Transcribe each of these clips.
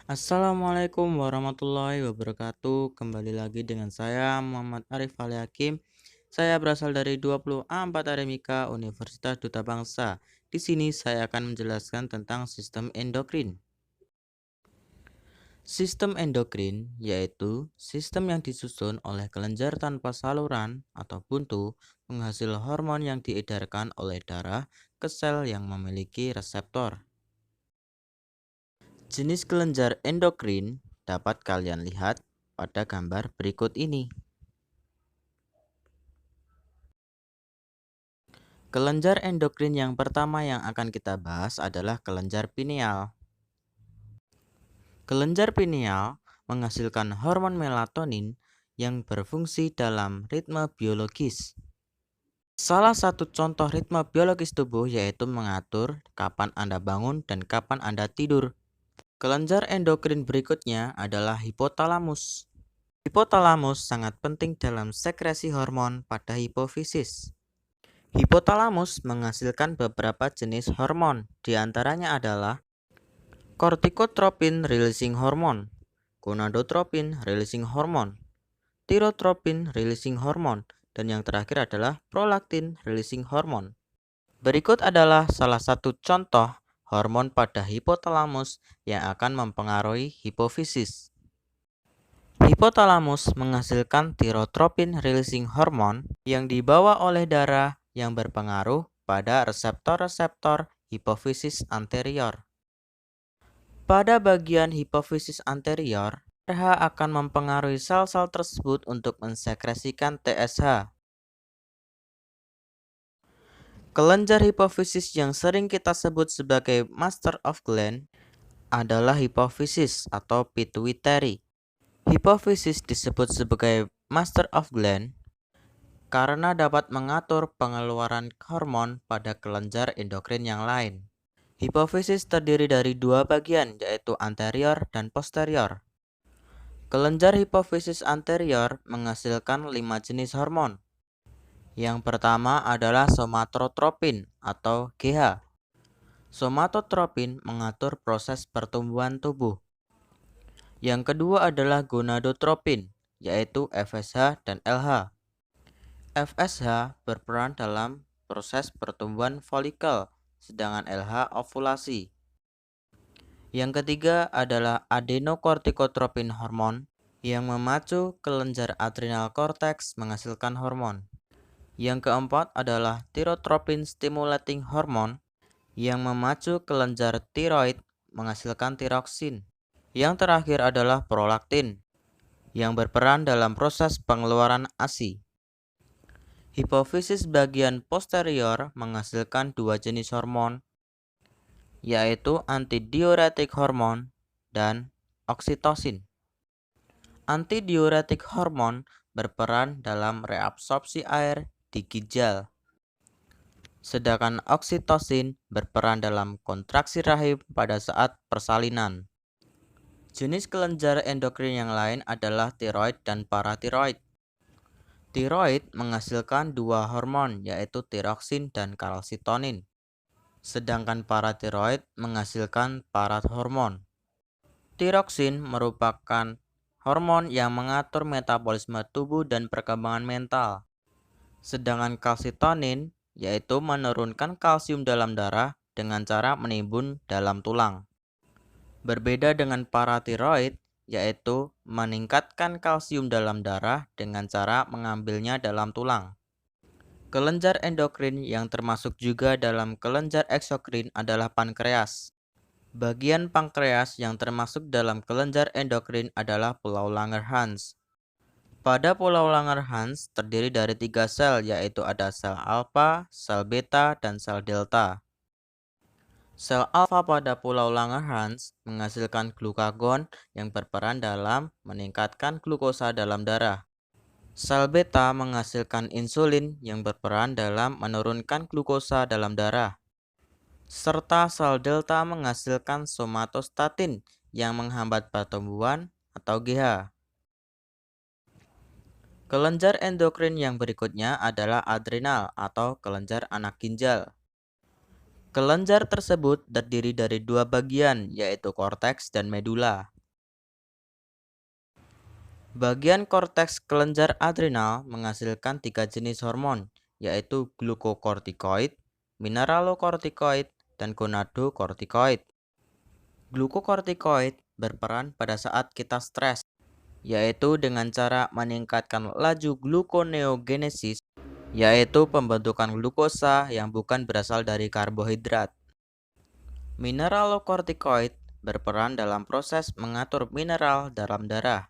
Assalamualaikum warahmatullahi wabarakatuh. Kembali lagi dengan saya Muhammad Arif Ali Hakim. Saya berasal dari 24 Aremika Universitas Duta Bangsa. Di sini saya akan menjelaskan tentang sistem endokrin. Sistem endokrin yaitu sistem yang disusun oleh kelenjar tanpa saluran atau buntu penghasil hormon yang diedarkan oleh darah ke sel yang memiliki reseptor. Jenis kelenjar endokrin dapat kalian lihat pada gambar berikut ini. Kelenjar endokrin yang pertama yang akan kita bahas adalah kelenjar pineal. Kelenjar pineal menghasilkan hormon melatonin yang berfungsi dalam ritme biologis. Salah satu contoh ritme biologis tubuh yaitu mengatur kapan Anda bangun dan kapan Anda tidur. Kelenjar endokrin berikutnya adalah hipotalamus. Hipotalamus sangat penting dalam sekresi hormon pada hipofisis. Hipotalamus menghasilkan beberapa jenis hormon, diantaranya adalah corticotropin releasing hormone, gonadotropin releasing hormone, tyrotropin releasing hormone, dan yang terakhir adalah prolaktin releasing hormone. Berikut adalah salah satu contoh hormon pada hipotalamus yang akan mempengaruhi hipofisis. Hipotalamus menghasilkan tyrotropin releasing hormone yang dibawa oleh darah yang berpengaruh pada reseptor-reseptor hipofisis anterior. Pada bagian hipofisis anterior, RH akan mempengaruhi sel-sel tersebut untuk mensekresikan TSH. Kelenjar hipofisis yang sering kita sebut sebagai master of gland adalah hipofisis atau pituitary. Hipofisis disebut sebagai master of gland karena dapat mengatur pengeluaran hormon pada kelenjar endokrin yang lain. Hipofisis terdiri dari dua bagian, yaitu anterior dan posterior. Kelenjar hipofisis anterior menghasilkan 5 jenis hormon. Yang pertama adalah somatotropin atau GH. Somatotropin mengatur proses pertumbuhan tubuh. Yang kedua adalah gonadotropin, yaitu FSH dan LH. FSH berperan dalam proses pertumbuhan folikel, sedangkan LH ovulasi. Yang ketiga adalah adenokortikotropin hormon yang memacu kelenjar adrenal korteks menghasilkan hormon. Yang keempat adalah tyrotropin stimulating hormone yang memacu kelenjar tiroid menghasilkan tiroksin. Yang terakhir adalah prolaktin yang berperan dalam proses pengeluaran ASI. Hipofisis bagian posterior menghasilkan dua jenis hormon, yaitu antidiuretik hormon dan oksitosin. Antidiuretik hormon berperan dalam reabsorpsi air di ginjal, sedangkan oksitosin berperan dalam kontraksi rahim pada saat persalinan. Jenis kelenjar endokrin yang lain adalah tiroid dan paratiroid. Tiroid menghasilkan dua hormon, yaitu tiroksin dan kalsitonin, sedangkan paratiroid menghasilkan parathormon. Tiroksin merupakan hormon yang mengatur metabolisme tubuh dan perkembangan mental, sedangkan kalsitonin yaitu menurunkan kalsium dalam darah dengan cara menimbun dalam tulang. Berbeda dengan paratiroid, yaitu meningkatkan kalsium dalam darah dengan cara mengambilnya dalam tulang. Kelenjar endokrin yang termasuk juga dalam kelenjar eksokrin adalah pankreas. Bagian pankreas yang termasuk dalam kelenjar endokrin adalah pulau Langerhans. Pada pulau Langerhans terdiri dari 3 sel, yaitu ada sel alfa, sel beta, dan sel delta. Sel alfa pada pulau Langerhans menghasilkan glukagon yang berperan dalam meningkatkan glukosa dalam darah. Sel beta menghasilkan insulin yang berperan dalam menurunkan glukosa dalam darah. Serta sel delta menghasilkan somatostatin yang menghambat pertumbuhan atau GH. Kelenjar endokrin yang berikutnya adalah adrenal atau kelenjar anak ginjal. Kelenjar tersebut terdiri dari dua bagian, yaitu korteks dan medula. Bagian korteks kelenjar adrenal menghasilkan 3 jenis hormon, yaitu glukokortikoid, mineralokortikoid, dan gonadokortikoid. Glukokortikoid berperan pada saat kita stres, yaitu dengan cara meningkatkan laju gluconeogenesis, yaitu pembentukan glukosa yang bukan berasal dari karbohidrat. Mineralokortikoid berperan dalam proses mengatur mineral dalam darah.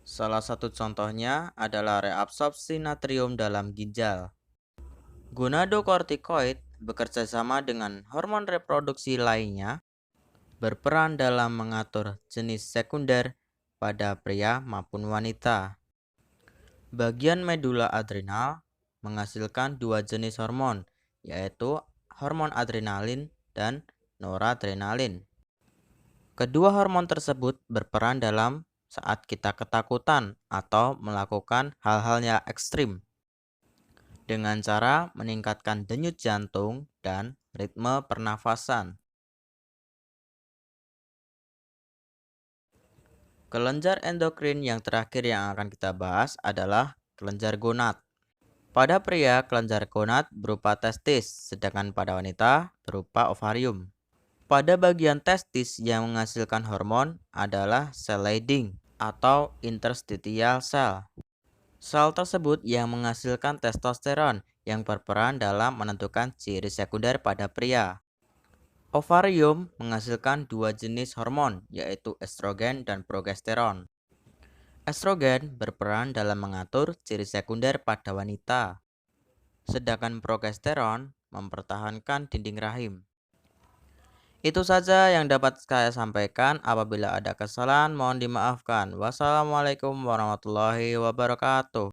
Salah satu contohnya adalah reabsorpsi natrium dalam ginjal. Gonadokortikoid bekerja sama dengan hormon reproduksi lainnya, berperan dalam mengatur jenis sekunder pada pria maupun wanita. Bagian medula adrenal menghasilkan 2 jenis hormon, yaitu hormon adrenalin dan noradrenalin. Kedua hormon tersebut berperan dalam saat kita ketakutan atau melakukan hal-hal yang ekstrim dengan cara meningkatkan denyut jantung dan ritme pernafasan. Kelenjar endokrin yang terakhir yang akan kita bahas adalah kelenjar gonad. Pada pria, kelenjar gonad berupa testis, sedangkan pada wanita berupa ovarium. Pada bagian testis yang menghasilkan hormon adalah sel Leydig atau interstitial cell. Sel tersebut yang menghasilkan testosteron yang berperan dalam menentukan ciri sekunder pada pria. Ovarium menghasilkan 2 jenis hormon, yaitu estrogen dan progesteron. Estrogen berperan dalam mengatur ciri sekunder pada wanita, sedangkan progesteron mempertahankan dinding rahim. Itu saja yang dapat saya sampaikan. Apabila ada kesalahan, mohon dimaafkan. Wassalamualaikum warahmatullahi wabarakatuh.